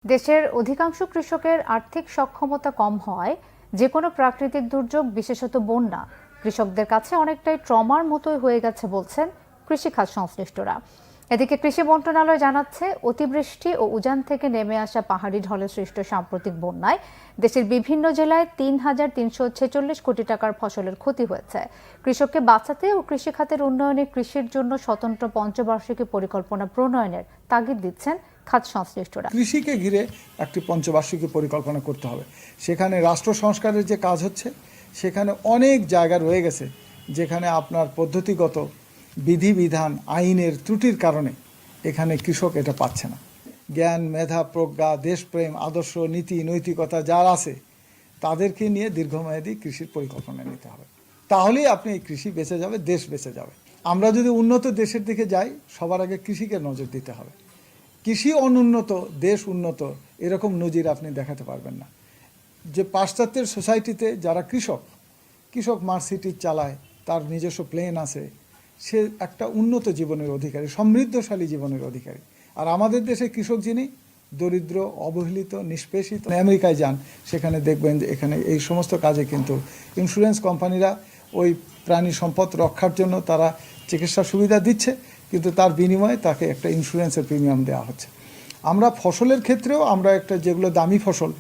দেশের অধিকাংশ কৃষকের আর্থিক সক্ষমতা কম হওয়ায় যে কোনো প্রাকৃতিক দুর্যোগ, বিশেষত বন্যা, কৃষকদের কাছে অনেকটাই ট্রমার মতোই হয়ে গেছে বলছেন কৃষিখাত সংশ্লিষ্টরা। এদিকে কৃষি মন্ত্রণালয় জানাচ্ছে, অতিবৃষ্টি ও উজান থেকে নেমে আসা পাহাড়ি ঢলে সৃষ্ট সাম্প্রতিক বন্যায় দেশের বিভিন্ন জেলায় ৩,৩46 কোটি টাকার ফসলের ক্ষতি হয়েছে। কৃষককে বাঁচাতে ও কৃষিখাতের উন্নয়নে কৃষির জন্য স্বতন্ত্র পঞ্চবার্ষিকী পরিকল্পনা প্রণয়নের তাগিদ দিচ্ছেন খাত সংশ্লিষ্টরা। কৃষিকে ঘিরে একটি পঞ্চবার্ষিকী পরিকল্পনা করতে হবে। সেখানে রাষ্ট্র সংস্কারের যে কাজ হচ্ছে, সেখানে অনেক জায়গা রয়ে গেছে যেখানে আপনার পদ্ধতিগত বিধিবিধান, আইনের ত্রুটির কারণে এখানে কৃষক এটা পাচ্ছে না। জ্ঞান, মেধা, প্রজ্ঞা, দেশপ্রেম, আদর্শ, নীতি, নৈতিকতা যার আছে, তাদেরকে নিয়ে দীর্ঘমেয়াদী কৃষির পরিকল্পনা নিতে হবে। তাহলেই আপনি এই কৃষি বেঁচে যাবে, দেশ বেঁচে যাবে। আমরা যদি উন্নত দেশের দিকে যাই, সবার আগে কৃষিকে নজর দিতে হবে। কৃষি অনুন্নত, দেশ উন্নত, এরকম নজির আপনি দেখাতে পারবেন না। যে পাশ্চাত্যের সোসাইটিতে যারা কৃষক মার্সিডিজ চালায়, তার নিজস্ব প্লেন আছে, সে একটা উন্নত জীবনের অধিকারী, সমৃদ্ধশালী জীবনের অধিকারী। আর আমাদের দেশে কৃষক যিনি দরিদ্র, অবহেলিত, নিষ্পেষিত। আমেরিকায় যান, সেখানে দেখবেন যে এখানে এই সমস্ত কাজে কিন্তু ইন্স্যুরেন্স কোম্পানিরা ওই প্রাণী সম্পদ রক্ষার জন্য তারা চিকিৎসা সুবিধা দিচ্ছে, কিন্তু তার বিনিময়ে তাকে একটা ইন্স্যুরেন্সের প্রিমিয়াম দেওয়া হচ্ছে। আমরা ফসলের ক্ষেত্রেও আমরা একটা যেগুলো দামি ফসল,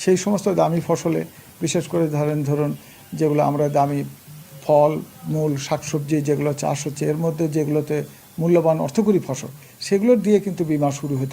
সেই সমস্ত দামি ফসলে বিশেষ করে ধরুন যেগুলো আমরা দামি ফল, মূল, শাকসবজি যেগুলো চাষ হচ্ছে, এর মধ্যে যেগুলোতে মূল্যবান অর্থকরী ফসল, সেগুলোর দিয়ে কিন্তু বীমা শুরু হতে